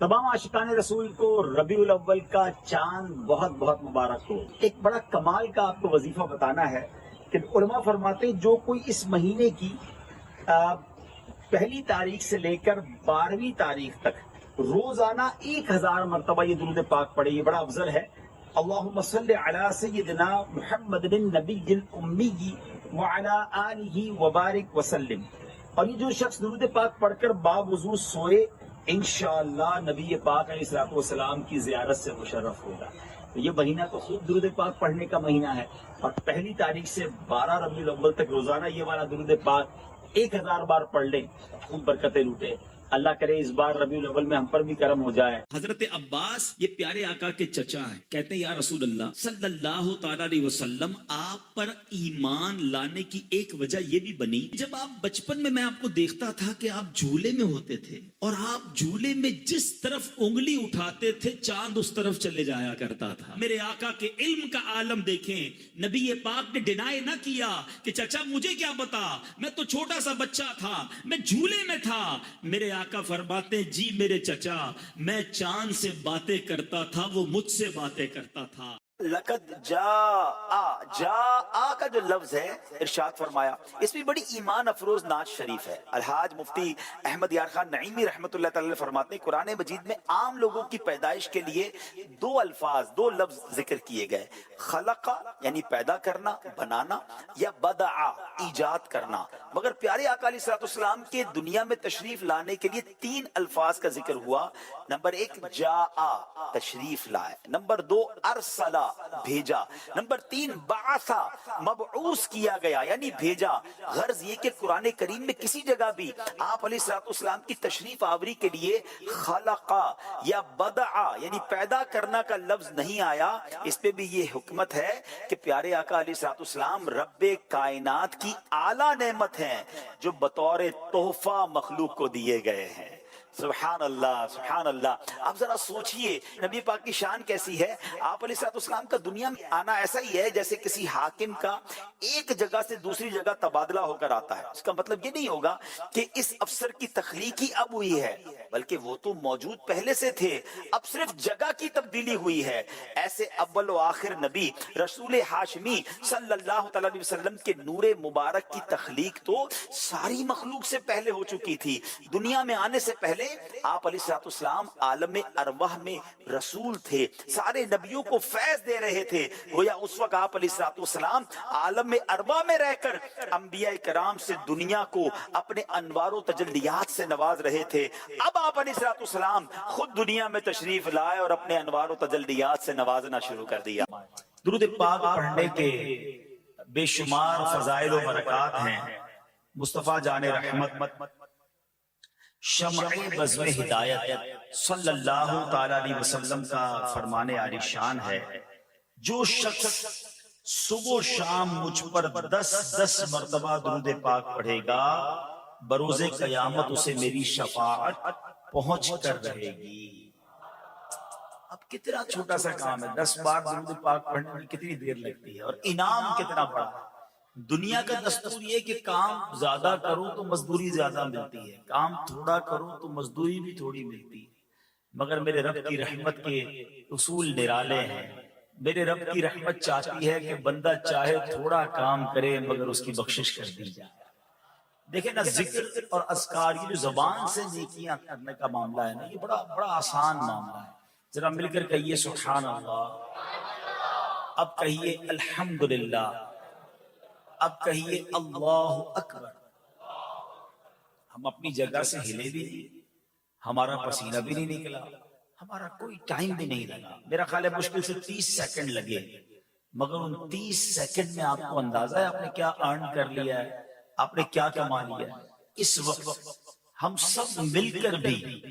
تمام عاشقان رسول کو ربیع الاول کا چاند بہت بہت مبارک ہو۔ ایک بڑا کمال کا آپ کو وظیفہ بتانا ہے کہ علماء فرماتے ہیں جو کوئی اس مہینے کی پہلی تاریخ سے لے کر 12ویں تاریخ تک روزانہ 1000 مرتبہ یہ درود پاک پڑھے، یہ بڑا افضل ہے۔ اللہم صلی علی سیدنا محمد النبی الامی وعلی آلہ وبارک وسلم۔ اور یہ جو شخص درود پاک پڑھ کر باوضو سوئے، انشاءاللہ نبی پاک علیہ الصلوۃ والسلام کی زیارت سے مشرف ہوگا۔ تو یہ مہینہ تو خوب درود پاک پڑھنے کا مہینہ ہے، اور پہلی تاریخ سے 12 ربیع الاول تک روزانہ یہ والا درود پاک 1000 بار پڑھ لیں، خوب برکتیں لوٹے۔ اللہ کرے اس بار ربیع الاول میں ہم پر بھی کرم ہو جائے۔ حضرت عباس یہ پیارے آقا کے چچا ہیں، کہتے ہیں یا رسول اللہ صلی اللہ تعالی علیہ وسلم، آپ پر ایمان لانے کی ایک وجہ یہ بھی بنی، جب آپ بچپن میں آپ کو دیکھتا تھا کہ آپ جھولے میں ہوتے تھے، اور آپ جھولے میں جس طرف انگلی اٹھاتے تھے چاند اس طرف چلے جایا کرتا تھا۔ میرے آقا کے علم کا عالم دیکھیں، نبی پاک نے ڈینائی نہ کیا کہ چچا مجھے کیا پتا، میں تو چھوٹا سا بچہ تھا، میں جھولے میں تھا۔ میرے آقا فرماتے ہیں جی میرے چچا، میں چاند سے باتیں کرتا تھا، وہ مجھ سے باتیں کرتا تھا۔ لقد جاء کا جو لفظ ہے ارشاد فرمایا، اس میں بڑی ایمان افروز نعت شریف ہے۔ الحاج مفتی احمد یار خان نعیمی رحمۃ اللہ تعالی فرماتے ہیں قرآن مجید میں عام لوگوں کی پیدائش کے لیے دو لفظ ذکر کیے گئے، خلق یعنی پیدا کرنا، بنانا، یا بدع ایجاد کرنا، مگر پیارے آقا علیہ الصلوۃ والسلام کے دنیا میں تشریف لانے کے لیے 3 الفاظ کا ذکر ہوا۔ نمبر 1 جاء تشریف لائے، نمبر 2 ارسلا بھیجا، نمبر 3 بعثا مبعوث کیا گیا یعنی بھیجا۔ غرض یہ کہ قرآن کریم میں کسی جگہ بھی آپ علیہ الصلوۃ والسلام کی تشریف آوری کے لیے خلق یا بدع یعنی پیدا کرنا کا لفظ نہیں آیا۔ اس پہ بھی یہ حکمت ہے کہ پیارے آقا علیہ الصلوۃ والسلام رب کائنات کی اعلیٰ نعمت ہیں جو بطور تحفہ مخلوق کو دیے گئے ہیں۔ سبحان اللہ سبحان اللہ۔ آپ ذرا سوچئے نبی پاک کی شان کیسی ہے۔ آپ علیہ الصلوۃ والسلام کا دنیا میں آنا ایسا ہی ہے جیسے کسی حاکم کا ایک جگہ سے دوسری جگہ تبادلہ ہو کر آتا ہے۔ اس کا مطلب یہ نہیں ہوگا کہ اس افسر کی تخلیق ہی اب ہوئی ہے، بلکہ وہ تو موجود پہلے سے تھے، اب صرف جگہ کی تبدیلی ہوئی ہے۔ ایسے اول و آخر نبی رسول ہاشمی صلی اللہ تعالی علیہ وسلم کے نور مبارک کی تخلیق تو ساری مخلوق سے پہلے ہو چکی تھی۔ دنیا میں آنے سے پہلے آپ علیہ الصلوۃ والسلام عالم ارواح میں رسول تھے، سارے نبیوں کو فیض دے رہے تھے۔ گویا اس وقت آپ علیہ الصلوۃ والسلام عالم ارواح میں رہ کر انبیاء کرام سے دنیا کو اپنے انوار و تجلیات سے نواز رہے تھے۔ اب آپ علیہ الصلوۃ والسلام خود دنیا میں تشریف لائے اور اپنے انوار و تجلیات سے نوازنا شروع کر دیا۔ درود پاک پڑھنے کے بے شمار فضائل و برکات ہیں۔ مصطفیٰ جان رحمت شمع بزم ہدایت صلی اللہ تعالی علیہ وسلم کا فرمان عالی شان ہے، جو شخص صبح و شام مجھ پر 10 مرتبہ درود پاک پڑھے گا، بروز قیامت اسے میری شفاعت پہنچ کر رہے گی۔ اب کتنا چھوٹا سا کام ہے، 10 بار درود پاک پڑھنے میں کتنی دیر لگتی ہے، اور انعام کتنا بڑا ہے۔ دنیا کا دستور یہ کہ کام زیادہ کرو تو مزدوری زیادہ ملتی ہے، کام تھوڑا کرو تو مزدوری بھی تھوڑی ملتی ہے، مگر میرے رب کی رحمت کے اصول نرالے ہیں۔ میرے رب کی رحمت چاہتی ہے کہ بندہ چاہے تھوڑا کام کرے مگر اس کی بخشش کر دی جائے۔ دیکھیں نا، ذکر اور اذکار، یہ جو زبان سے نیکیاں کرنے کا معاملہ ہے نا، یہ بڑا آسان معاملہ ہے۔ ذرا مل کر کہیے سبحان اللہ، اب کہیے الحمدللہ، اب کہیے اللہ اکبر۔ ہم اپنی جگہ سے ہلے بھی نہیں، ہمارا پسینہ بھی نہیں نکلا، ہمارا کوئی ٹائم بھی نہیں لگا۔ میرا خیال ہے مشکل سے 30 سیکنڈ لگے، مگر ان 30 سیکنڈ میں آپ کو اندازہ ہے آپ نے کیا ارن کر لیا ہے، آپ نے کیا کما لیا ہے۔ اس وقت ہم سب مل کر بھی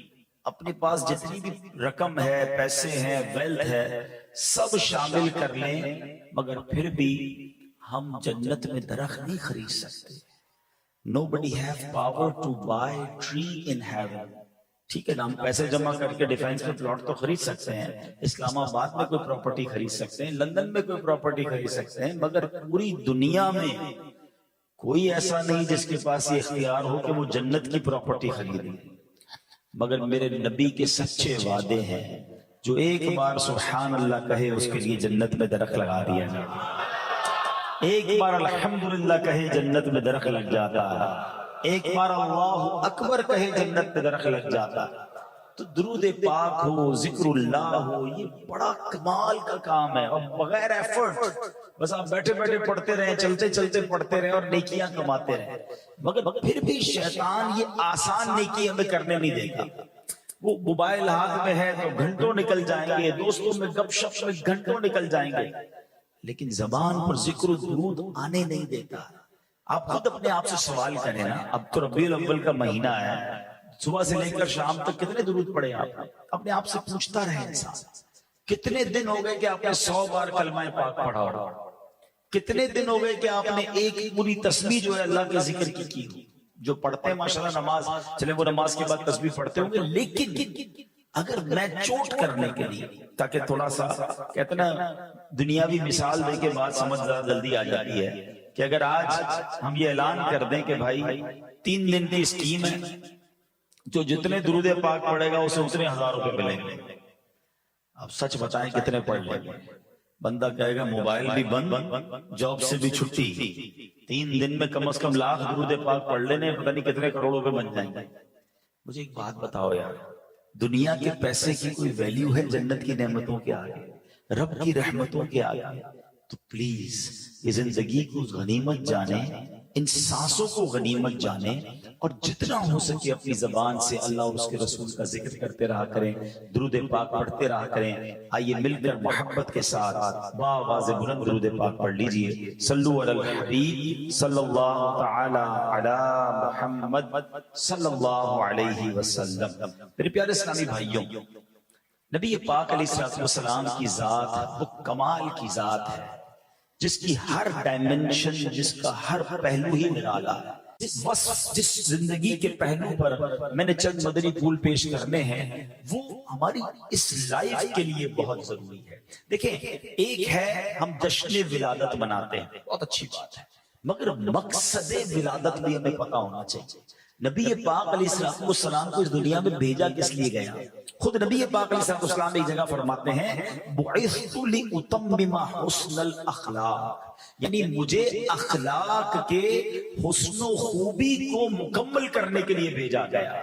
اپنے پاس جتنی بھی رقم ہے، پیسے ہیں، ویلتھ ہے، سب شامل کر لیں، مگر پھر بھی ہم جنت میں درخت نہیں خرید سکتے۔ Nobody have power to buy tree in heaven۔ ٹھیک ہے نا، ہم پیسے جمع کر کے ڈیفینس میں پلاٹ تو خرید سکتے ہیں، اسلام آباد میں کوئی پراپرٹی خرید سکتے ہیں، لندن میں کوئی پراپرٹی خرید سکتے ہیں، مگر پوری دنیا میں کوئی ایسا نہیں جس کے پاس یہ اختیار ہو کہ وہ جنت کی پراپرٹی خریدے۔ مگر میرے نبی کے سچے وعدے ہیں، جو ایک بار سبحان اللہ کہے اس کے لیے جنت میں درخت لگا دیا جائے، ایک بار الحمدللہ کہے جنت میں درخت لگ جاتا ہے، ایک بار اللہ اکبر کہے جنت میں درخت لگ جاتا ہے۔ تو درود پاک ہو، ذکر اللہ ہو، یہ بڑا کمال کا کام ہے، اور بغیر ایفرٹ، بس آپ بیٹھے بیٹھے پڑھتے رہیں، چلتے چلتے پڑھتے رہیں اور نیکیاں کماتے رہیں، مگر پھر بھی شیطان یہ آسان نیکی ہمیں کرنے نہیں دے گا۔ وہ موبائل ہاتھ میں ہے تو گھنٹوں نکل جائیں گے، دوستوں میں گپ شپ میں گھنٹوں نکل جائیں گے، لیکن زبان پر ذکر و درود آنے نہیں دیتا۔ آپ خود اپنے آپ سے سوال کریں نا، اب تو ربیع الاول کا مہینہ ہے، صبح سے لے کر شام تک کتنے درود پڑھے آپ نے؟ اپنے آپ سے پوچھتا رہے انسان، کتنے دن ہو گئے کہ آپ نے 100 بار کلمہ پاک پڑھا ہو؟ کتنے دن ہو گئے کہ آپ نے ایک پوری تسبیح جو ہے اللہ کے ذکر کی ہو؟ جو پڑھتے ہیں ماشاءاللہ نماز، چلے وہ نماز کے بعد تسبیح پڑھتے ہوں گے، لیکن اگر میں چوٹ کرنے کے لیے، تاکہ تھوڑا سا کہتے نا دنیاوی مثال دے کے بعد سمجھ جلدی آ جاتی ہے، کہ اگر آج ہم یہ اعلان کر دیں کہ بھائی 3 دن کی اسکیم ہے، جو جتنے درود پاک پڑھے گا اسے اتنے 1000 روپے ملیں گے، اب سچ بتائیں کتنے پڑھ لیں گے؟ بندہ کہے گا موبائل بھی بند، جاب سے بھی چھٹی، 3 دن میں کم از کم 1,00,000 درود پاک پڑھ لینے، پتہ نہیں کتنے کروڑوں پہ بن جائیں گے۔ مجھے ایک بات بتاؤ یار، دنیا کے پیسے کی کوئی ویلیو ہے جنت کی نعمتوں کے آگے، رب کی رحمتوں کے آگے؟ تو پلیز یہ زندگی کو غنیمت جانیں، ان سانسوں کو غنیمت جانیں، اور جتنا ہو سکے اپنی زبان سے اللہ اور اس کے رسول کا ذکر کرتے رہا کریں، درود پاک پڑھتے رہا کریں۔ آئیے مل کر محبت کے ساتھ باواز بلند درود پاک پڑھ لیجئے۔ صلو علی الحبیب صلی اللہ تعالی علی محمد صلی اللہ علیہ وسلم۔ میرے پیارے اسلامی بھائیوں، نبی پاک علیہ السلام کی ذات وہ کمال کی ذات ہے، جس کی ہر ڈائمنشن، جس کا ہر پہلو ہی نرالا ہے۔ جس زندگی کے پہلو پر میں نے چند مدنی پھول پیش کرنے ہیں، وہ ہماری اس لائف کے لیے بہت ضروری ہے۔ دیکھیں، ایک ہے ہم جشن ولادت مناتے ہیں، بہت اچھی بات ہے، مگر مقصد ولادت بھی ہمیں پتہ ہونا چاہیے۔ نبی پاک علیہ السلام کو اس دنیا میں بھیجا کس لیے گیا؟ خود نبی پاک علیہ السلام ایک جگہ فرماتے ہیں، بعثت لأتمم حسن الاخلاق، یعنی مجھے اخلاق کے حسن و خوبی کو مکمل کرنے کے لیے بھیجا گیا۔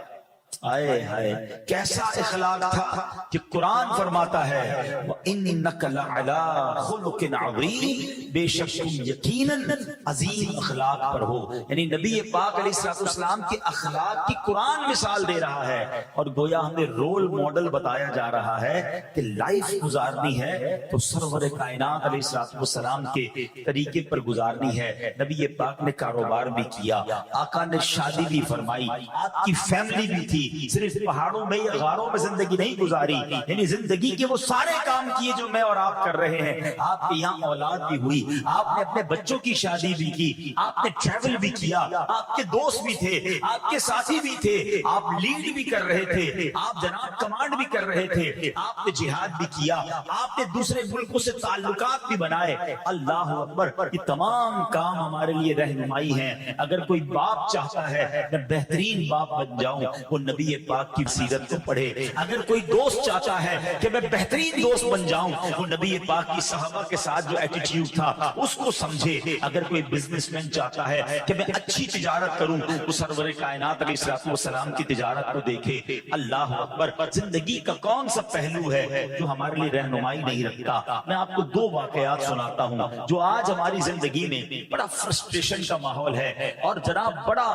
آئے ہائے، کیسا اخلاق تھا کہ قرآن فرماتا ہے وَإِنَّكَ لَعَلَىٰ خُلُقٍ عَظِيمٍ، بے شک تم یقیناً عظیم اخلاق پر ہو۔ یعنی نبی پاک علیہ السلام کے اخلاق کی قرآن مثال دے رہا ہے، اور گویا ہمیں رول ماڈل بتایا جا رہا ہے کہ لائف گزارنی ہے تو سرور کائنات علیہ السلام کے طریقے پر گزارنی ہے۔ نبی پاک نے کاروبار بھی کیا، آقا نے شادی بھی فرمائی، آپ کی فیملی بھی تھی، صرف پہاڑوں میں یا غاروں میں زندگی نہیں گزاری، یعنی زندگی کے وہ سارے کام کیے جو میں اور آپ کر رہے ہیں۔ آپ کے یہاں اولاد بھی ہوئی، آپ نے اپنے بچوں کی شادی بھی کی، آپ نے ٹریول بھی کیا، آپ کے دوست بھی تھے، آپ کے ساتھی بھی تھے، آپ لیڈ بھی کر رہے تھے، آپ جناب کمانڈ بھی کر رہے تھے، آپ نے جہاد بھی کیا، آپ نے دوسرے ملکوں سے تعلقات بھی بنائے۔ اللہ اکبر، یہ تمام کام ہمارے لیے رہنمائی ہیں۔ اگر کوئی باپ چاہتا ہے میں بہترین باپ بن جاؤں، وہ نبی پاک کی سیرت کو پڑھے۔ اگر کوئی دوست چاہتا ہے کہ میں بہترین دوست بن جاؤں، وہ نبی پاک کی صحابہ کے ساتھ جو ایٹیٹیوڈ تھا اس کو سمجھے۔ اگر کوئی بزنس مین چاہتا ہے کہ میں اچھی تجارت کروں، وہ سرور کائنات علیہ السلام کی تجارت کو دیکھے۔ اللہ اکبر، زندگی کا کون سا پہلو ہے جو ہمارے لیے رہنمائی نہیں رکھتا؟ میں آپ کو 2 واقعات سناتا ہوں جو آج ہماری زندگی میں بڑا فرسٹریشن کا ماحول ہے، اور جناب بڑا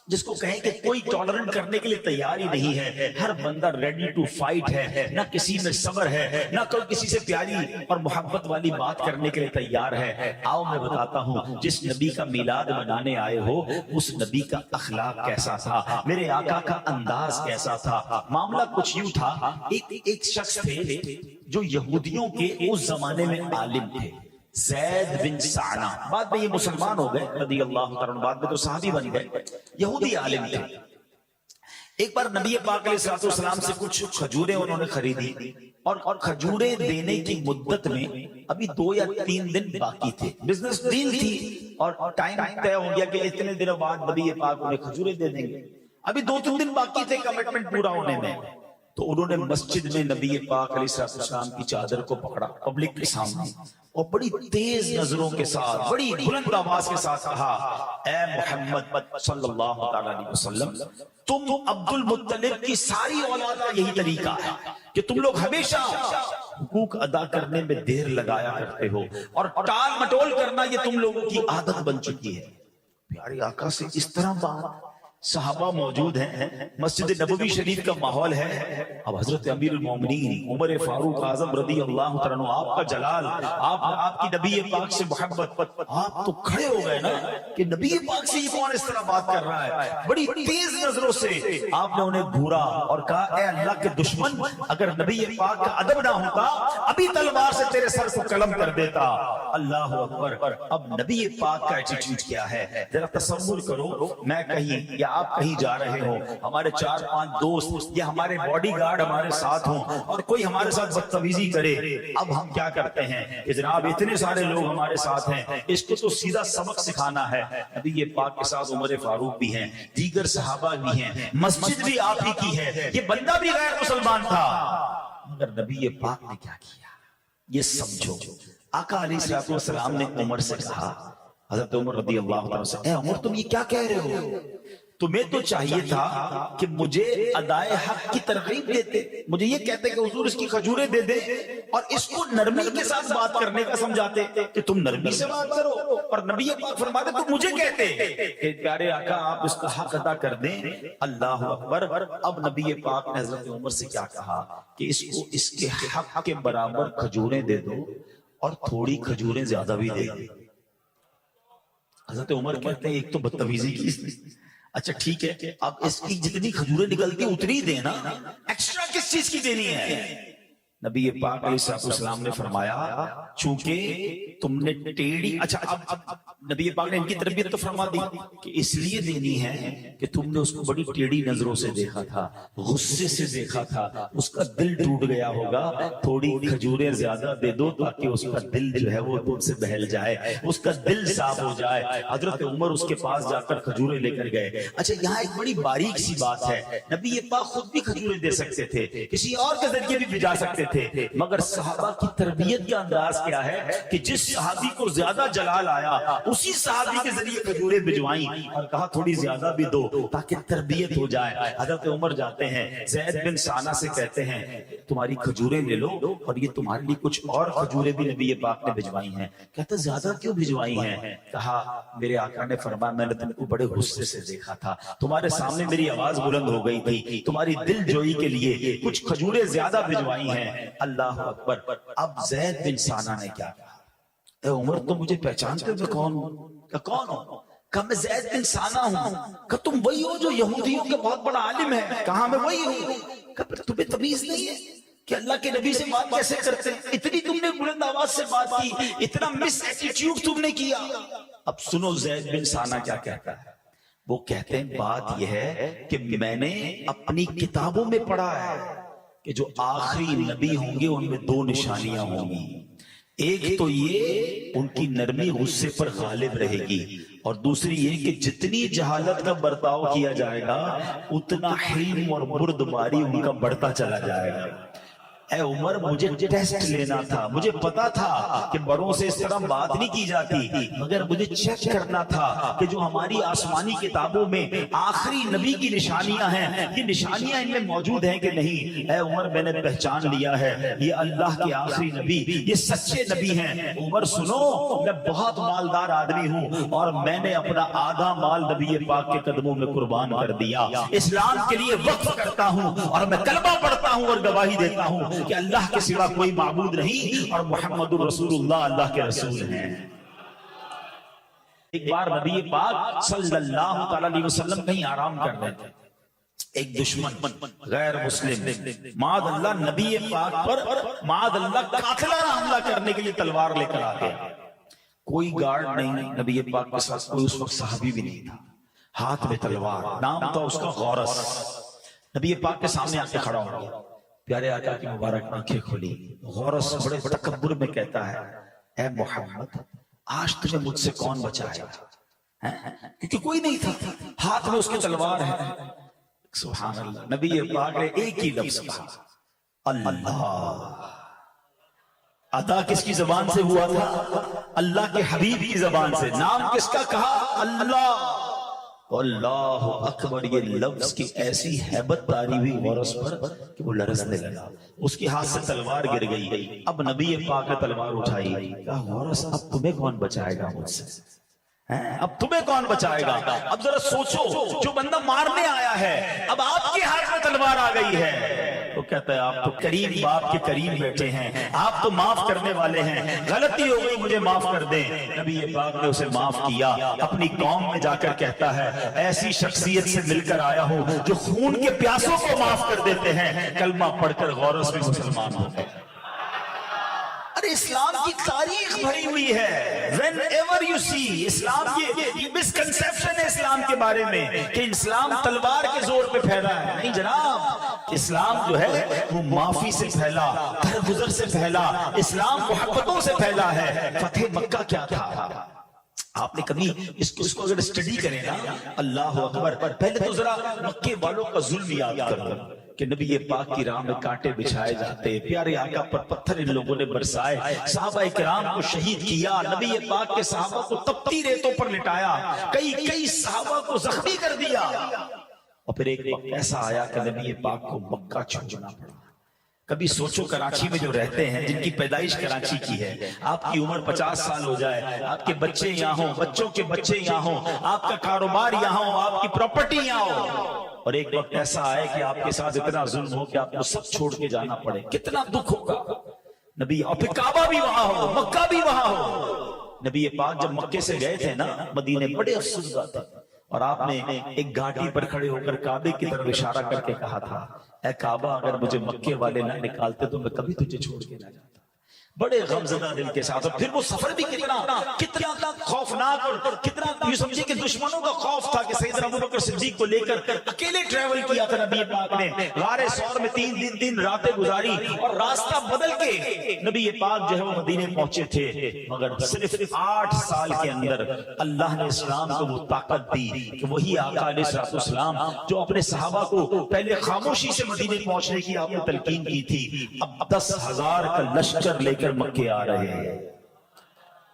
جس کو کہیں کہ کوئی ٹالرنٹ کرنے کے لیے تیار ہی نہیں ہے۔ ہر بندہ ریڈی ٹو فائٹ ہے، نہ کسی میں صبر ہے، نہ کوئی کسی سے پیاری اور محبت والی بات کرنے کے لیے تیار ہے۔ آؤ میں بتاتا ہوں، جس نبی کا میلاد منانے آئے ہو اس نبی کا اخلاق کیسا تھا، میرے آقا کا انداز کیسا تھا۔ معاملہ کچھ یوں تھا، ایک شخص تھے جو یہودیوں کے اس زمانے میں عالم تھے، زید بن سعنہ، بعد میں یہ مسلمان ہو گئے رضی اللہ تعالیٰ عنہ، بعد میں تو صحابی بن گئے، یہودی عالم تھے۔ ایک بار نبی پاک علیہ السلام سے کچھ کھجوریں انہوں نے خریدی، اور کھجوریں دینے کی مدت میں ابھی 2 یا 3 دن باقی تھے، بزنس ڈیل تھی اور ٹائم طے ہو گیا کہ اتنے دنوں بعد نبی پاک انہیں کھجوریں دے دیں گے۔ ابھی 2-3 دن باقی تھے کمٹمنٹ پورا ہونے میں، تو انہوں نے مسجد میں نبی پاک علیہ السلام کی چادر کو پکڑا پبلک کے سامنے اور بڑی تیز نظروں کے ساتھ بڑی بلند آواز کے ساتھ کہا، اے محمد صلی اللہ علیہ وسلم، تم عبد المطلب کی ساری اولاد کا یہی طریقہ ہے کہ تم لوگ ہمیشہ حقوق ادا کرنے میں دیر لگایا کرتے ہو اور ٹال مٹول کرنا یہ تم لوگوں کی عادت بن چکی ہے۔ پیارے آقا سے اس طرح بات، صحابہ موجود ہیں، مسجد نبوی شریف کا ماحول ہے، اب حضرت امیر المومنین عمر فاروق اعظم رضی اللہ تعالیٰ عنہ، آپ کا جلال، آپ کی نبی پاک سے محبت، آپ تو کھڑے ہو گئے نا کہ نبی پاک سے یہ کون اس طرح بات کر رہا ہے؟ بڑی تیز نظروں سے آپ نے انہیں گھورا اور کہا، اے اللہ کے دشمن، اگر نبی پاک کا ادب نہ ہوتا ابھی تلوار سے تیرے سر کو قلم کر دیتا۔ اللہ اکبر۔ اب نبی پاک کا ایٹیٹیوڈ کیا ہے ذرا تصور کرو، میں کہیں یا آپ کہیں جا رہے ہو، ہمارے 4-5 دوست یا ہمارے باڈی گارڈ ہمارے ساتھ ہوں اور کوئی ہمارے ساتھ بدتمیزی کرے، اب ہم کیا کرتے ہیں کہ جناب اتنے سارے لوگ ہمارے ساتھ ہیں، اس کو تو سیدھا سبق سکھانا ہے۔ ابھی یہ پاک کے ساتھ عمر فاروق بھی ہیں، دیگر صحابہ بھی ہیں، مسجد بھی آپ ہی کی ہے، یہ بندہ بھی غیر مسلمان تھا، مگر نبی پاک نے کیا کیا یہ سمجھو۔ آقا علیہ السلام نے عمر سے کہا، حضرت عمر رضی اللہ عنہ سے، اے عمر تم یہ کیا کہہ رہے ہو؟ تمہیں تو چاہیے تھا کہ مجھے ادائے حق کی ترغیب دیتے، مجھے یہ کہتے کہ حضور اس کی کھجوریں دے دے اور اس کو نرمی کے ساتھ بات کرنے کا سمجھاتے کہ تم نرمی سے بات کرو، اور نبی پاک فرماتے تو مجھے کہتے کہ پیارے آقا آپ اس کا حق ادا کر دیں۔ اللہ اکبر۔ اب نبی پاک نے حضرت عمر سے کیا کہا کہ اس کو اس کے حق کے برابر کھجوریں دے دو اور تھوڑی کھجوریں زیادہ بھی دے دو۔ حضرت عمر کہتے ہیں ایک تو بدتمیزی کی اس نے، اچھا ٹھیک ہے، اب اس کی جتنی کھجوریں نکلتی اتنی دینا، ایکسٹرا کس چیز کی دینی ہے؟ نبی پاک علیہ السلام نے فرمایا چونکہ تم نے ٹیڑھی، اچھا اب نبی پاک نے ان کی تربیت تو فرما دی کہ اس لیے دینی ہے کہ تم نے اس کو بڑی ٹیڑھی نظروں سے دیکھا تھا، غصے سے دیکھا تھا، اس کا دل ٹوٹ گیا ہوگا، تھوڑی کھجوریں زیادہ دے دو تاکہ اس کا دل جو ہے وہ تم سے بہل جائے، اس کا دل صاف ہو جائے۔ حضرت عمر اس کے پاس جا کر کھجوریں لے کر گئے۔ اچھا یہاں ایک بڑی باریک سی بات ہے، نبی پاک خود بھی کھجوریں دے سکتے تھے، کسی اور کے ذریعے بھی بھیجا سکتے تھے، مگر صحابہ کی تربیت کا انداز کیا ہے کہ جس صحابی کو زیادہ جلال آیا اسی صحابی کے ذریعے کھجوریں بھجوائیں اور کہا تھوڑی زیادہ بھی دو تاکہ تربیت ہو جائے۔ حضرت عمر جاتے ہیں، زید بن ثانہ سے کہتے ہیں تمہاری کھجوریں لے لو اور یہ تمہارے لیے کچھ اور کھجوریں بھی نبی پاک نے بھجوائی ہیں۔ کہتے زیادہ کیوں بھجوائی ہیں؟ کہا میرے آقا نے فرمایا میں نے تم کو بڑے غصے سے دیکھا تھا، تمہارے سامنے میری آواز بلند ہو گئی تھی، تمہاری دل جوئی کے لیے کچھ کھجوریں زیادہ بھجوائی ہیں۔ اللہ اکبر۔ اب زید بن ثانہ نے کیا کہا، اے عمر تم مجھے پہچانتے ہو کون ہوں؟ کہ کون ہوں؟ کہا میں زید بن ثانہ ہوں۔ کہ تم وہی ہو جو یہودیوں کے بہت بڑا عالم ہے؟ کہا میں وہی ہوں۔ کہ تمہیں تمیز نہیں ہے کہ اللہ کے نبی سے بات کیسے کرتے ہیں؟ اتنی تم نے بلند آواز سے بات کی، اتنا مس ایٹیٹیوڈ تم نے کیا۔ اب سنو زید بن ثانہ کیا کہتا ہے، وہ کہتے ہیں بات یہ ہے کہ میں نے اپنی کتابوں میں پڑھا ہے کہ جو آخری نبی ہوں گے ان میں 2 نشانیاں ہوں گی، ایک تو یہ ان کی نرمی غصے پر غالب رہے گی، اور دوسری یہ کہ جتنی جہالت کا برتاؤ کیا جائے گا اتنا حلم اور بردباری ان کا بڑھتا چلا جائے گا۔ اے عمر مجھے ٹیسٹ لینا تھا، مجھے پتا تھا کہ بڑوں سے اس طرح بات نہیں کی جاتی، مگر مجھے چیک کرنا تھا کہ جو ہماری آسمانی کتابوں میں آخری نبی کی نشانیاں ہیں یہ نشانیاں ان میں موجود ہیں کہ نہیں۔ اے عمر میں نے پہچان لیا ہے یہ اللہ کے آخری نبی، یہ سچے نبی ہیں۔ عمر سنو میں بہت مالدار آدمی ہوں اور میں نے اپنا آدھا مال نبی پاک کے قدموں میں قربان کر دیا، اسلام کے لیے وقف کرتا ہوں اور میں کلمہ پڑھتا ہوں اور گواہی دیتا ہوں کہ اللہ کے سوا کوئی معبود نہیں اور محمد الرسول اللہ اللہ کے رسول ہیں۔ ایک بار نبی پاک صلی اللہ علیہ وسلم کہیں آرام کر رہے تھے، ایک دشمن غیر مسلم معاذ اللہ نبی پاک پر معاذ اللہ قاتلانہ حملہ کرنے کے لیے تلوار لے کر آ گیا۔ کوئی گارڈ نہیں، نبی پاک کے ساتھ کوئی اس وقت صحابی بھی نہیں تھا، ہاتھ میں تلوار، نام تھا اس کا غورس۔ نبی پاک کے سامنے آ کے کھڑا ہو گیا، پیارے آقا کی مبارک آنکھیں کھولی، غورس بڑے تکبر میں کہتا ہے اے محمد آج تمہیں مجھ سے کون بچائے گا؟ کیونکہ کوئی نہیں تھا، ہاتھ میں اس کے تلوار ہے۔ سبحان اللہ، نبی پاک نے ایک ہی لفظ کہا، اللہ۔ عطا کس کی زبان سے ہوا تھا؟ اللہ کے حبیب کی زبان سے۔ نام کس کا کہا؟ اللہ۔ اللہ اکبر، یہ لفظ کی ایسی ہیبت تاری ہوئی غورس پر کہ وہ لرزنے لگا، اس کے ہاتھ سے تلوار گر گئی۔ اب نبی پاک نے تلوار اٹھائی، کہا غورس اب تمہیں کون بچائے گا مجھ سے؟ اب تمہیں کون بچائے گا؟ اب ذرا سوچو، جو بندہ مارنے آیا ہے اب آپ کے ہاتھ میں تلوار آ گئی ہے۔ تو کہتا ہے آپ تو کریم باپ کے قریب بیٹھے ہیں، آپ تو معاف کرنے والے ہیں، غلطی ہو گئی مجھے معاف کر دیں۔ نبی پاک نے اسے معاف کیا، اپنی قوم میں جا کر کہتا ہے ایسی شخصیت سے مل کر آیا ہوں جو خون کے پیاسوں کو معاف کر دیتے ہیں۔ کلمہ پڑھ کر غورس میں مسلمان ہو گئے۔ ارے اسلام کی تاریخ بھری ہوئی ہے۔ Whenever you see اسلام کی مسکنسیپشن ہے اسلام کے بارے میں کہ اسلام تلوار کے زور پہ پھیلا ہے، نہیں جناب، اسلام جو ہے وہ معافی سے پھیلا، درگزر سے پھیلا، اسلام محبتوں سے پھیلا ہے۔ فتح مکہ کیا تھا؟ آپ نے کبھی اس کو اگر اسٹڈی کریں نا، اللہ اکبر، پہلے تو ذرا مکے والوں کا ظلم یاد کرو کہ نبی پاک کی راہ میں کانٹے بچھائے جاتے، پیارے آقا پر پتھر ان لوگوں نے برسائے، صحابہ کرام کو شہید کیا، نبی پاک کے صحابہ کو تپتی ریتوں پر لٹایا، کئی صحابہ کو زخمی کر دیا، اور پھر ایک وقت ایسا آیا کہ نبی پاک کو مکہ چھوڑنا پڑا۔ کبھی سوچو کراچی میں جو رہتے ہیں، جن کی پیدائش کراچی کی ہے، آپ کی عمر 50 سال ہو جائے، آپ کے بچے یہاں ہوں، بچوں کے بچے یہاں ہوں، آپ کا کاروبار یہاں ہو، آپ کی پراپرٹی یہاں ہو، اور ایک وقت ایسا آئے کہ آپ کے ساتھ اتنا ظلم ہو کہ آپ کو سب چھوڑ کے جانا پڑے، کتنا دکھ ہوگا نبی۔ اور پھر کعبہ بھی وہاں ہو، مکہ بھی وہاں ہو۔ نبی پاک جب مکے سے گئے تھے نا مدینے، بڑے افسردہ تھے، اور آپ نے ایک گھاٹی پر کھڑے ہو کر کعبے کی طرف اشارہ کر کے کہا تھا، اے کعبہ اگر مجھے مکے والے نہ نکالتے تو میں کبھی تجھے چھوڑ کے نہ جاتا۔ بڑے غمزدہ دل کے ساتھ، اور پھر وہ سفر بھی کتنا خوفناک، اور کتنا یہ سمجھے کہ دشمنوں کا خوف تھا کہ سیدنا ابوبکر صدیق کو لے کر اکیلے ٹریول کیا تھا نبی پاک نے، غار ثور میں 3 راتیں گزاری، اور راستہ بدل کے نبی پاک جو ہے وہ مدینے پہنچے تھے، مگر صرف 8 سال کے اندر اللہ نے اسلام کو وہ طاقت دی کہ وہی آقا علیہ السلام جو اپنے صحابہ کو پہلے خاموشی سے مدینے پہنچنے کی آپ نے تلقین کی تھی، اب 10,000 کا لشکر لے کر مکے آ رہے ہیں،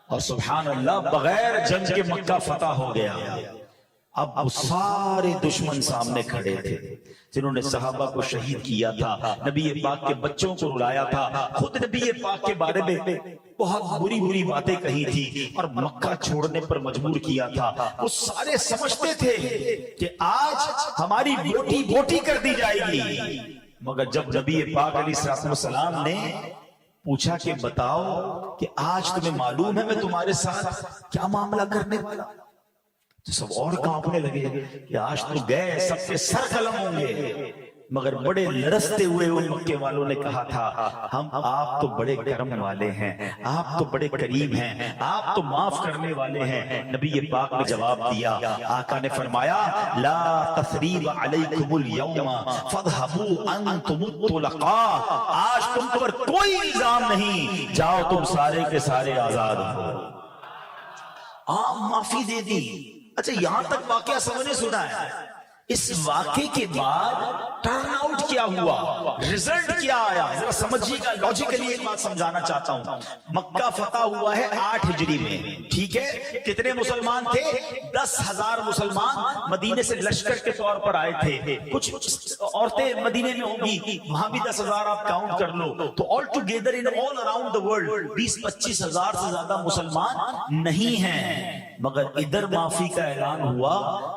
اور سبحان اللہ بغیر جنگ کے مکہ فتح ہو گیا۔ اب سارے دشمن سامنے کھڑے تھے جنہوں نے صحابہ کو شہید کیا تھا، نبی پاک کے بچوں کو رلایا تھا، خود نبی پاک کے بارے میں بہت بری باتیں کہی تھی، اور مکہ چھوڑنے پر مجبور کیا تھا۔ وہ سارے سمجھتے تھے کہ آج ہماری بوٹی کر دی جائے گی، مگر جب نبی پاک علیہ السلام نے پوچھا کہ بتاؤ کہ آج تمہیں معلوم ہے میں تمہارے ساتھ کیا معاملہ کرنے والا، تو سب اور کانپنے لگے کہ آج تو گئے سب کے سر قلم ہوں گے، مگر بڑے لرزتے ہوئے ان مکے والوں نے کہا تھا آپ تو بڑے کرم والے ہیں، آپ تو بڑے کریم ہیں، آپ تو معاف کرنے والے ہیں۔ نبی پاک نے جواب دیا، آقا نے فرمایا لا تثریب علیکم اليوم فاذهبوا انتم الطلقاء، آج تم پر کوئی الزام نہیں، جاؤ تم سارے کے سارے آزاد ہو۔ عام معافی دے دی۔ اچھا یہاں تک واقعہ سمجھنے سنا ہے، اس واقعے کے بعد ٹرن آؤٹ کیا ہوا، رزلٹ کیا آیا، ذرا سمجھیے گا، لاجیکلی ایک بات سمجھانا چاہتا ہوں۔ مکہ فتح ہوا ہے 8 ہجری میں، ٹھیک ہے، کتنے مسلمان تھے؟ 10,000 مسلمان مدینے سے لشکر کے طور پر آئے تھے، کچھ عورتیں مدینے میں ہوں گی، وہاں بھی 10,000 آپ کاؤنٹ کر لو، تو all together in all around the world 20-25 ہزار سے زیادہ مسلمان نہیں ہیں، مگر ادھر معافی کا اعلان ہوا،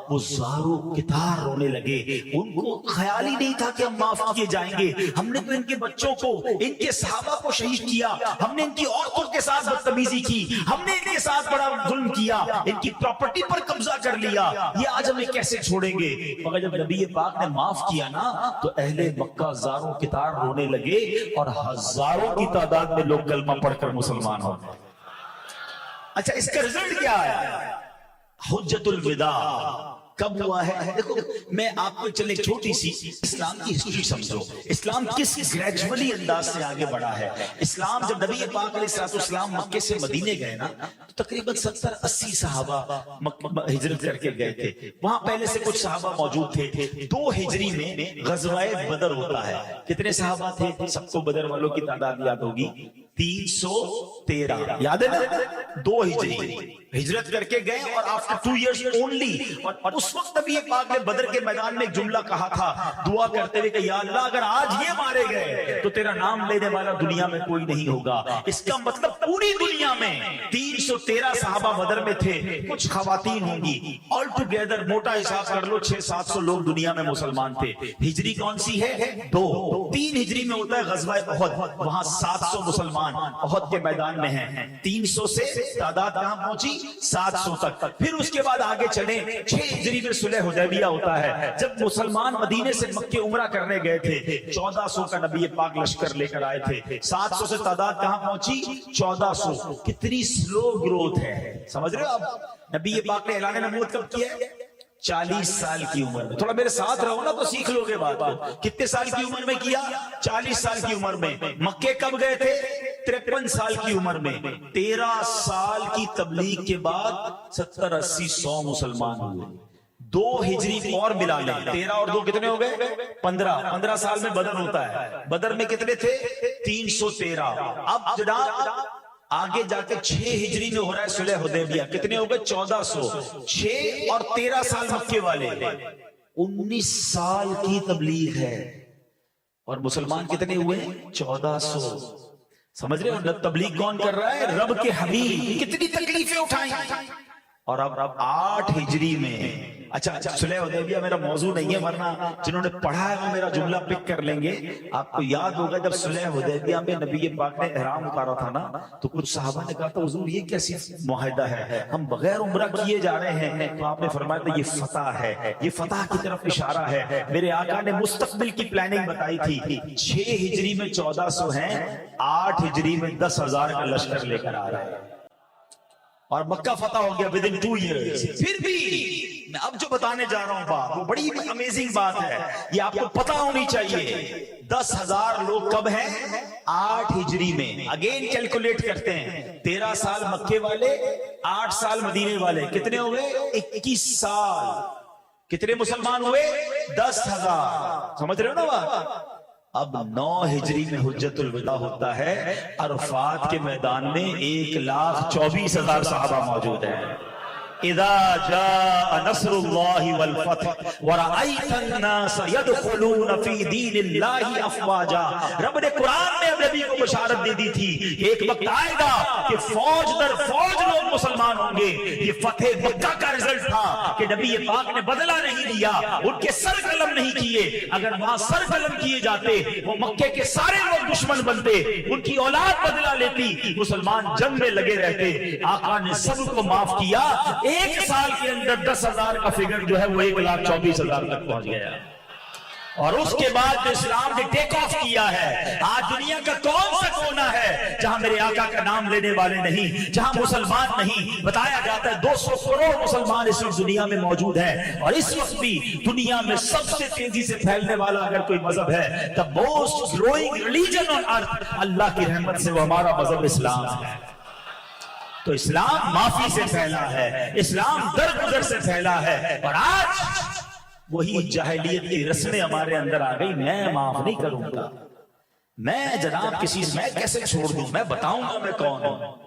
وہ زاروں کتار رونے لگے، ان کو خیال ہی نہیں تھا کہ ہم معاف کیے جائیں گے، ہم نے تو ان کے بچوں کو، ان کے صحابہ کو شہید کیا، ہم نے ان کی عورتوں کے ساتھ بدتمیزی کی، ہم نے ان کے ساتھ بڑا ظلم کیا، ان کی پراپرٹی پر قبضہ کر لیا، یہ آج ہمیں کیسے چھوڑیں گے؟ مگر جب نبی پاک نے معاف کیا نا تو اہل مکہ زاروں کتار رونے لگے، اور ہزاروں کی تعداد میں لوگ کلمہ پڑھ کر مسلمان ہو گئے۔ اچھا اس کا رزلٹ کیا ہے؟ حجت الوداع، کب ہوا ہے؟ دیکھو میں آپ کو چلے چھوٹی سی اسلام کی ہسٹری سمجھو، اسلام کس گریجولی انداز سے آگے بڑھا ہے۔ اسلام جب نبی پاک علیہ السلام مکے سے مدینے گئے نا تو تقریباً 70-80 صحابہ ہجرت کر کے گئے تھے۔ وہاں پہلے سے کچھ صحابہ موجود تھے۔ 2 ہجری میں غزوہ بدر ہوتا ہے۔ کتنے صحابہ تھے؟ سب کو بدر والوں کی تعداد یاد ہوگی، 313 یاد ہے نا؟ 2 ہجری ہجرت کر کے گئے اور آفٹر 2 ایئرز اونلی، اور اس وقت نبی پاک نے بدر کے میدان میں ایک جملہ کہا تھا دعا کرتے ہوئے کہ یا اللہ اگر آج یہ مارے گئے تو تیرا نام لینے والا دنیا میں کوئی نہیں ہوگا۔ اس کا مطلب پوری دنیا میں 313 صحابہ بدر میں تھے، کچھ خواتین ہوں گی، آل ٹوگیدر موٹا حساب کر لو 600-700 لوگ دنیا میں مسلمان تھے۔ ہجری کون سی ہے؟ 2۔ 3 ہجری میں ہوتا ہے غزوہ احد، وہاں 700 مسلمان احد کے میدان میں ہیں۔ 300 سے تعداد کہاں پہنچی؟ 700 تک۔ پھر اس کے بعد آگے چلیں، 6 ہجری میں صلح حدیبیہ ہوتا ہے، جب مسلمان مدینے سے مکے عمرہ کرنے گئے تھے۔ 1400 کا نبی پاک لشکر لے کر آئے تھے۔ 700 سے تعداد کہاں پہنچی؟ 1400۔ کتنی سلو گروتھ ہے، سمجھ رہے ہو آپ؟ نبی پاک نے اعلان نبوت کب کیا ہے؟ 40 سال کی عمر میں۔ تھوڑا میرے ساتھ رہو نا تو سیکھ لو گے بات کو۔ کتنے سال کی عمر میں کیا؟ 40 سال کی عمر میں۔ مکے کب گئے تھے؟ 53 سال کی عمر میں۔ 13 سال کی تبلیغ کے بعد 70-80-100 مسلمان ہوئے۔ 2 ہجری اور ملا لیں، 13 اور 2 کتنے ہو گئے؟ 15 سال میں بدر ہوتا ہے۔ بدر میں کتنے تھے؟ 313۔ اب جناب آگے جا کے 6 ہجری میں ہو رہا ہے صلح حدیبیہ، کتنے ہو گئے؟ 1400۔ 6 اور 13 سال مکے والے، 19 سال کی تبلیغ ہے، اور مسلمان کتنے ہوئے؟ 1400۔ سمجھ رہے ہو تبلیغ کون کر رہا ہے؟ رب کے حبیب۔ کتنی تکلیفیں اٹھائیں، اور اب 8 ہجری میں۔ اچھا صلح حدیبیہ میرا موضوع نہیں ہے، ورنہ جنہوں نے پڑھا ہے وہ میرا جملہ پک کر لیں گے۔ آپ کو یاد ہوگا جب صلح حدیبیہ میں نبی پاک نے احرام اتارا تھا نا تو کچھ صحابہ نے کہا تھا حضور یہ کیسی معاہدہ ہے، ہم بغیر عمرہ کیے جا رہے ہیں؟ تو آپ نے فرمایا تھا یہ فتح ہے، یہ فتح کی طرف اشارہ ہے۔ میرے آقا نے مستقبل کی پلاننگ بتائی تھی۔ 6 ہجری میں 1400 ہیں، 8 ہجری میں 10,000 کا لشکر لے کر آ رہا ہے، اور مکہ فتح ہو گیا within 2 years۔ پھر بھی میں اب جو بتانے جا رہا ہوں بات وہ بڑی امیزنگ بات ہے، یہ آپ کو پتا ہونی چاہیے۔ 10,000 لوگ کب ہیں؟ 8 ہجری میں۔ اگین کیلکولیٹ کرتے ہیں، 13 سال مکے والے، 8 سال مدینے والے، کتنے ہو گئے؟ 21 سال۔ کتنے مسلمان ہوئے؟ 10,000۔ سمجھ رہے ہو نا بات؟ اب 9 ہجری میں حجت الوداع ہوتا ہے، عرفات کے میدان میں 1,24,000 صحابہ موجود ہیں۔ اذا جاء نصر اللہ والفتح ورأیت الناس يدخلون فی دین اللہ افواجا۔ رب نے قرآن میں نبی کو بشارت دے دی تھی ایک وقت آئے گا کہ فوج در فوج لوگ مسلمان ہوں گے۔ یہ فتح مکہ کا رزلٹ تھا کہ نبی پاک نے بدلہ نہیں لیا، ان کے سر قلم نہیں کیے۔ اگر وہاں سر قلم کیے جاتے وہ مکے کے سارے لوگ دشمن بنتے، ان کی اولاد بدلہ لیتی، مسلمان جنگ میں لگے رہتے۔ آقا نے سب کو معاف کیا۔ 1 سال کے اندر 10,000 کا فگر جو ہے وہ 1,24,000 تک پہنچ گیا، اور اس کے بعد اسلام نے ٹیک آف کیا ہے۔ آج دنیا کا کون سا کونا ہے جہاں میرے آقا کا نام لینے والے نہیں، جہاں مسلمان نہیں؟ بتایا جاتا ہے 200 کروڑ مسلمان اس وقت دنیا میں موجود ہیں، اور اس وقت بھی دنیا میں سب سے تیزی سے پھیلنے والا اگر کوئی مذہب ہے، the most growing religion on earth، اللہ کی رحمت سے وہ ہمارا مذہب اسلام ہے۔ تو اسلام معافی سے پھیلا ہے، اسلام درگزر سے پھیلا ہے، اور آج وہی جاہلیت کی رسمیں ہمارے اندر آ گئی۔ میں معاف نہیں کروں گا، میں جناب کسی سے میں کیسے چھوڑ دوں، میں بتاؤں گا میں کون ہوں۔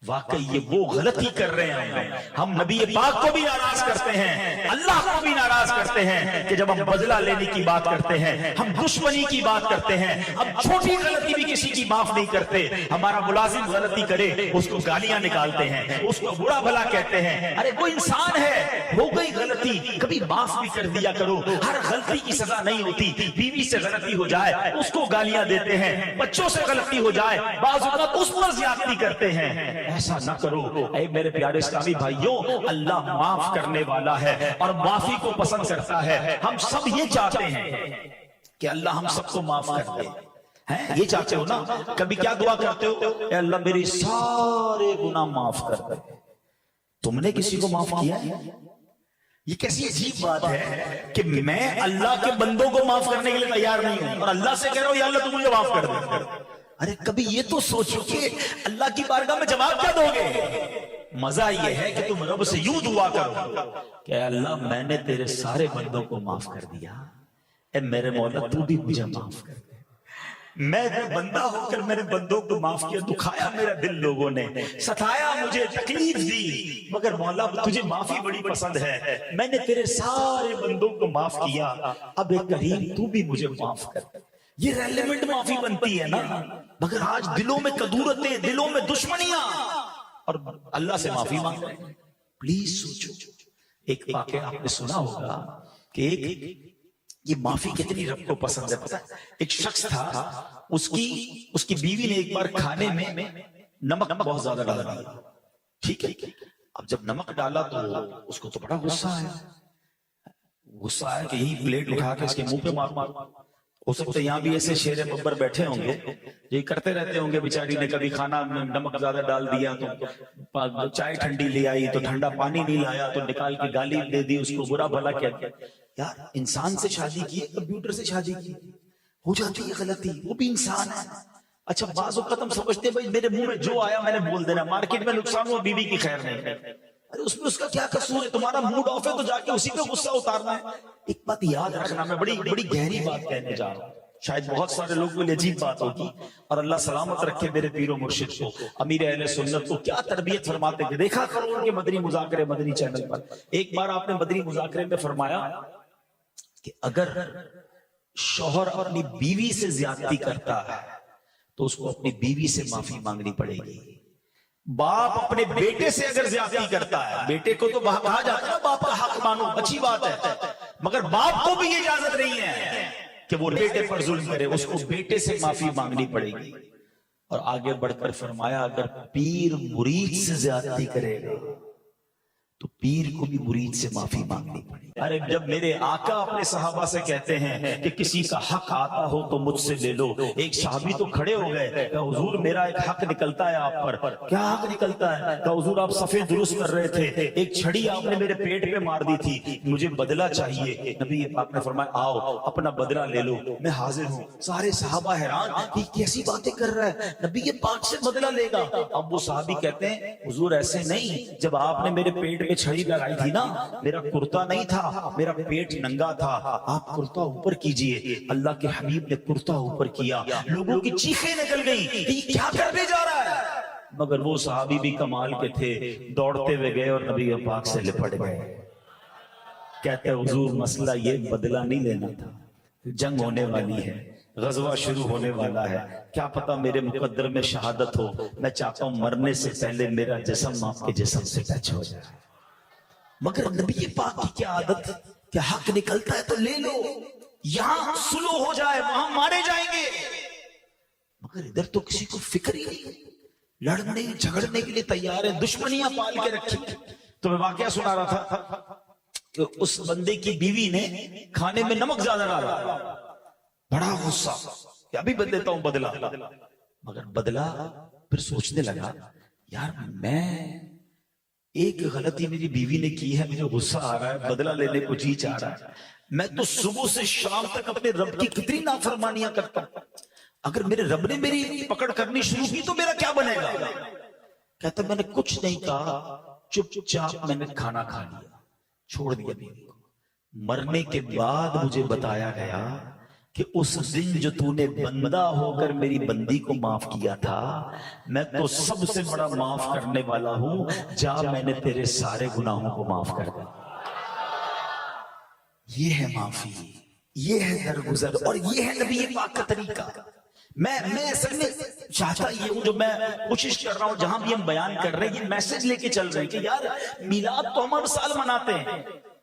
واقعی یہ وہ غلطی کر رہے ہیں، ہم نبی پاک کو بھی ناراض کرتے ہیں، اللہ کو بھی ناراض کرتے ہیں کہ جب ہم بدلہ لینے کی بات کرتے ہیں، ہم دشمنی کی بات کرتے ہیں، ہم چھوٹی غلطی بھی کسی کی معاف نہیں کرتے۔ ہمارا ملازم غلطی کرے اس کو گالیاں نکالتے ہیں، اس کو برا بھلا کہتے ہیں۔ ارے وہ انسان ہے، ہو گئی غلطی، کبھی معاف بھی کر دیا کرو۔ ہر غلطی کی سزا نہیں ہوتی، بیوی سے غلطی ہو جائے اس کو گالیاں دیتے ہیں، بچوں سے غلطی ہو جائے بعض اوقات اس پر زیادتی کرتے ہیں۔ ایسا نہ کرو اے میرے پیارے اسلامی بھائیوں، اللہ معاف کرنے والا ہے اور معافی کو پسند کرتا ہے۔ ہم سب یہ چاہتے ہیں کہ اللہ ہم سب کو معاف کر دے، یہ چاہتے ہو نا؟ کبھی کیا دعا کرتے ہو؟ اے اللہ میری سارے گناہ معاف کر دے۔ تم نے کسی کو معاف کیا ہے؟ یہ کیسی عجیب بات ہے کہ میں اللہ کے بندوں کو معاف کرنے کے لیے تیار نہیں ہوں اور اللہ سے کہہ رہا ہوں یا اللہ تم مجھے معاف کر دے. ارے کبھی یہ تو سوچو کہ اللہ کی بارگاہ میں جواب کیا دو گے؟ مزہ یہ ہے کہ تم رب سے یوں دعا کرو کہ اے اللہ میں نے تیرے سارے بندوں کو معاف کر دیا، اے میرے مولا تو بھی مجھے معاف کر دے. میں بندہ ہو کر میرے بندوں کو معاف کیا، دکھایا میرا دل لوگوں نے، ستایا مجھے، تکلیف دی، مگر مولا تجھے معافی بڑی پسند ہے، میں نے تیرے سارے بندوں کو معاف کیا، اب اے کریم تو بھی مجھے معاف کر. یہ ریلیونٹ معافی بنتی ہے نا. مگر آج دلوں میں کدورتیں، دلوں میں دشمنیاں، اور اللہ سے معافی مانگ رہے ہیں. پلیز سوچو، ایک واقعہ آپ نے سنا ہوگا کہ یہ معافی کتنی رب کو پسند ہے. پتہ ہے ایک شخص تھا، اس کی بیوی نے ایک بار کھانے میں نمک بہت زیادہ ڈالا. ٹھیک ہے، اب جب نمک ڈالا تو اس کو تو بڑا غصہ آیا کہ یہی پلیٹ اٹھا کے اس کے منہ پہ مار. ہو سکتا ہے یہاں بھی ایسے شیر ببر بیٹھے ہوں گے، یہ کرتے رہتے ہوں گے، بیچاری نے کبھی کھانا میں نمک زیادہ ڈال دیا تو چائے ٹھنڈی لے آئی تو ٹھنڈا پانی نہیں لایا تو نکال کے گالی دے دی، اس کو برا بھلا کہتے. یار انسان سے شادی کی، کمپیوٹر سے شادی کی، ہو جاتی ہے غلطی، وہ بھی انسان ہے. اچھا بعض اوقات ہم سمجھتے ہیں بھائی میرے منہ میں جو آیا میں نے بول دینا، مارکیٹ میں نقصان ہوا بیوی کی خیر نہیں. ارے اس میں اس کا کیا قصور ہے؟ تمہارا موڈ آف ہے تو جا کے اسی پہ غصہ اتارنا ہے. ایک بات یاد رکھنا، میں بڑی گہری بات کہنے جا رہا ہوں، شاید بہت سارے لوگوں کے لیے عجیب بات ہوگی، اور اللہ سلامت رکھے میرے پیر و مرشد کو، امیر اہل سنت کو کیا تربیت فرماتے ہیں. دیکھا کرو ان کے مدنی مذاکرے مدنی چینل پر. ایک بار آپ نے مدنی مذاکرے میں فرمایا کہ اگر شوہر اپنی بیوی سے زیادتی کرتا ہے تو اس کو اپنی بیوی سے معافی مانگنی پڑے گی. باپ اپنے بیٹے سے اگر زیادتی کرتا ہے، بیٹے کو تو کہا جاتا ہے باپ کا حق مانو، اچھی بات ہے، مگر باپ کو بھی یہ اجازت نہیں ہے کہ وہ بیٹے پر ظلم کرے، اس کو بیٹے سے معافی مانگنی پڑے گی. اور آگے بڑھ کر فرمایا اگر پیر مرید سے زیادتی کرے گا تو پیر کو بھی مرید سے معافی مانگنی پڑے گی. ارے جب میرے آقا اپنے صحابہ سے کہتے ہیں کہ کسی کا حق آتا ہو تو مجھ سے لے لو، ایک صحابی تو کھڑے ہو گئے کہ حضور میرا ایک حق نکلتا ہے آپ پر. کیا حق نکلتا ہے؟ کہ حضور آپ صفے درست کر رہے تھے، ایک چھڑی آپ نے میرے پیٹ پہ مار دی تھی، مجھے بدلہ چاہیے. نبی پاک نے فرمایا آؤ اپنا بدلہ لے لو، میں حاضر ہوں. سارے صحابہ حیران، یہ کیسی باتیں کر رہا ہے، نبی یہ پاک سے بدلہ لے گا. اب وہ صحابی کہتے ہیں حضور ایسے نہیں، جب آپ نے میرے پیٹ پہ چھڑی لگائی تھی نا، میرا کرتا نہیں تھا، میرا پیٹ ننگا تھا، آپ کرتا اوپر کیجئے. اللہ کے حبیب نے کرتا اوپر کیا، لوگوں کی چیخیں نکل گئی کہ یہ کیا کرنے جا رہا ہے. مگر وہ صحابی بھی کمال کے تھے، دوڑتے ہوئے گئے اور نبی پاک سے لپٹ گئے. کہتے حضور مسئلہ یہ بدلہ نہیں لینا تھا، جنگ ہونے والی ہے، غزوہ شروع ہونے والا ہے، کیا پتا میرے مقدر میں شہادت ہو، میں چاہتا ہوں مرنے سے پہلے میرا جسم آپ کے جسم سے ٹچ ہو جائے. مگر نبی پاک کی کیا عادت کہ حق نکلتا ہے تو لے لو، یہاں سلو ہو جائے وہاں مارے جائیں گے. مگر ادھر تو کسی کو فکر ہی نہیں، لڑنے جھگڑنے کے لیے تیار ہے، دشمنیاں پال کے رکھی. تو میں واقعہ سنا رہا تھا کہ اس بندے کی بیوی نے کھانے میں نمک زیادہ ڈالا، بڑا غصہ کہ ابھی بدل دیتا ہوں بدلہ. مگر بدلہ پھر سوچنے لگا یار میں ایک غلطی میری بیوی نے کی ہے، مجھے غصہ آ رہا ہے، بدلہ لینے کو جی چاہ رہا ہے، میں تو صبح سے شام تک اپنے رب کی کتنی نافرمانیاں کرتا ہوں، اگر میرے رب نے میری پکڑ کرنی شروع کی تو میرا کیا بنے گا. کہتا میں نے کچھ نہیں کہا، چپ چاپ میں نے کھانا کھا لیا، چھوڑ دیا بیوی کو. مرنے کے بعد مجھے بتایا گیا کہ اس دن جو تو نے بندہ ہو کر میری بندی کو معاف کیا تھا، میں تو سب سے بڑا معاف کرنے والا ہوں، جا میں نے تیرے سارے گناہوں کو معاف کر دیا. یہ ہے معافی، یہ ہے درگزر، اور یہ ہے نبی پاک کا طریقہ. میں اصل میں چاہتا یہ ہوں، جو میں کوشش کر رہا ہوں جہاں بھی ہم بیان کر رہے ہیں یہ میسج لے کے چل رہے ہیں کہ یار میلاد تو ہم ہر سال مناتے ہیں،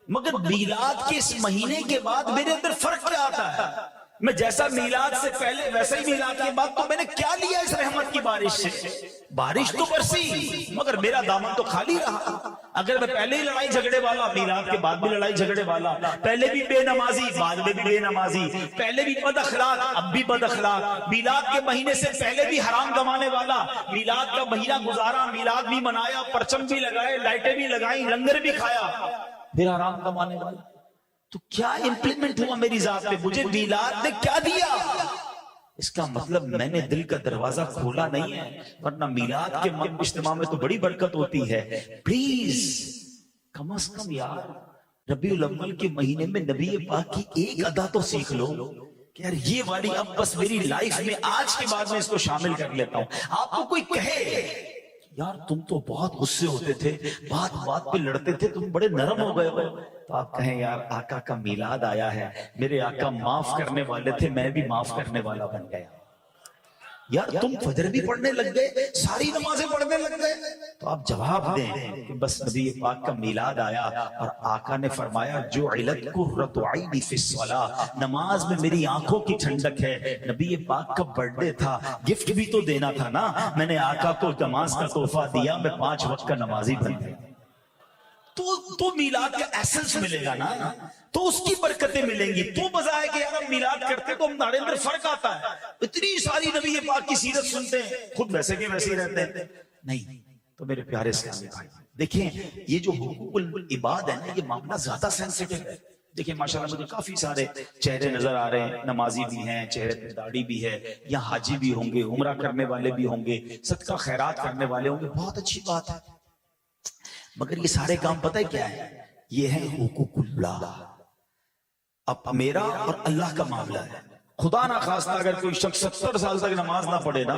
مگر میلاد کے اس مہینے کے بعد میرے اندر فرق کیا آتا ہے. میں جیسا میلاد سے پہلے ویسا ہی میلاد کے بعد تو میں نے کیا لیا اس رحمت کی بارش سے. بارش تو برسی مگر میرا دامن تو خالی رہا. اگر میں پہلے ہی لڑائی جھگڑے والا، میلاد کے بعد بھی لڑائی جھگڑے والا، پہلے بھی بے نمازی بعد میں بھی بے نمازی، پہلے بھی بد اخلاق اب بھی بد اخلاق، میلاد کے مہینے سے پہلے بھی حرام کمانے والا، میلاد کا مہینہ گزارا، میلاد بھی منایا، پرچم بھی لگائے، لائٹیں بھی لگائیں، لنگر بھی کھایا، پھر حرام کمانے والا. تو کیا امپلیمنٹ ہوا میری ذات پہ؟ مجھے میلاد نے کیا دیا؟ اس کا مطلب میں نے دل کا دروازہ کھولا نہیں ہے، ورنہ میلاد کے اجتماع میں تو بڑی برکت ہوتی ہے. پلیز کم از کم یار ربیع الاول کے مہینے میں نبی پاک کی ایک ادا تو سیکھ لو کہ یار یہ والی اب بس میری لائف میں آج کے بعد میں اس کو شامل کر لیتا ہوں. آپ کو کوئی کہے یار تم تو بہت غصے ہوتے تھے، بات بات پہ لڑتے تھے، تم بڑے نرم ہو گئے ہو، تو آپ کہیں یار آقا کا میلاد آیا ہے، میرے آقا معاف کرنے والے تھے، میں بھی معاف کرنے والا بن گیا. یار تم فجر بھی پڑھنے لگ گئے، ساری نمازیں پڑھنے لگ گئے، تو آپ جواب دیں کہ بس نبی پاک کا میلاد آیا اور آقا نے فرمایا جعلت قرۃ عینی فی الصلاۃ، نماز میں میری آنکھوں کی ٹھنڈک ہے. نبی پاک کا برتھ ڈے تھا، گفٹ بھی تو دینا تھا نا، میں نے آقا کو نماز کا تحفہ دیا، میں 5 وقت کا نمازی بن گیا. تو میلاد کا ایسنس ملے گا نا، تو اس کی برکتیں ملیں گی. تو بظاہر کہ یار ہم میلاد کرتے تو ہمارے اندر فرق آتا ہے، اتنی ساری نبی پاک کی سیرت سنتے ہیں، خود ویسے کے ویسے ہی رہتے ہیں. نہیں تو میرے پیارے اسلامی بھائی دیکھیں، یہ جو حقوق العباد ہے نا، یہ معاملہ زیادہ سینسیٹیو ہے. دیکھیں ماشاءاللہ مجھے کافی سارے چہرے نظر آ رہے ہیں، نمازی بھی ہیں، چہرے پہ داڑھی بھی ہے، یا حاجی بھی ہوں گے، عمرہ کرنے والے بھی ہوں گے، صدقہ خیرات کرنے والے ہوں گے. بہت اچھی بات ہے، مگر یہ سارے کام پتہ ہے کیا ہے؟ یہ ہے حقوق اللہ. اب میرا اور اللہ کا معاملہ ہے. خدا نہ خواستہ اگر کوئی شخص 70 سال تک نماز نہ پڑھے نا،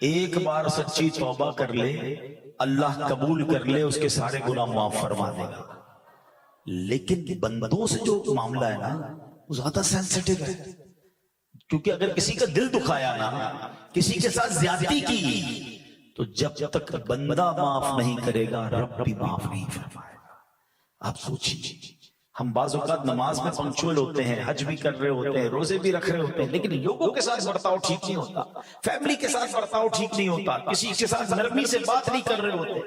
ایک بار سچی توبہ کر لے، اللہ قبول کر لے، اس کے سارے گناہ معاف فرما دے گا. لیکن بندوں سے جو معاملہ ہے نا وہ زیادہ سینسیٹیو ہے، کیونکہ اگر کسی کا دل دکھایا نا، کسی کے ساتھ زیادتی کی، تو جب تک بندہ معاف نہیں کرے گا رب بھی معاف نہیں فرمائے گا. آپ سوچیے، ہم بعض اوقات نماز میں پنکچوئل ہوتے ہیں، حج بھی کر رہے ہوتے ہیں، روزے بھی رکھ رہے ہوتے ہیں، لیکن لوگوں کے ساتھ برتاؤ ٹھیک نہیں ہوتا، فیملی کے ساتھ برتاؤ ٹھیک نہیں ہوتا، کسی کے ساتھ نرمی سے بات نہیں کر رہے ہوتے.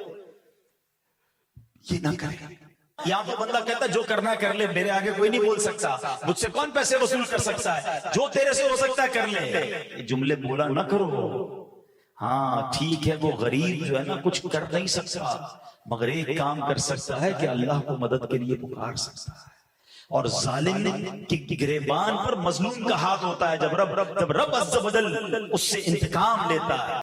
یہ نہ کرے. یہاں تو بندہ کہتا ہے جو کرنا کر لے، میرے آگے کوئی نہیں بول سکتا، مجھ سے کون پیسے وصول کر سکتا ہے، جو تیرے سے ہو سکتا ہے کر لے. یہ جملے بولا نہ کرو. ہاں ٹھیک ہے، وہ غریب جو ہے نا کچھ کر نہیں سکتا، مگر ایک کام کر سکتا ہے کہ اللہ کو مدد کے لیے پکار سکتا ہے. اور ظالم کی گریبان پر مظلوم کا ہاتھ ہوتا ہے جب رب عز و جل اس سے انتقام لیتا ہے.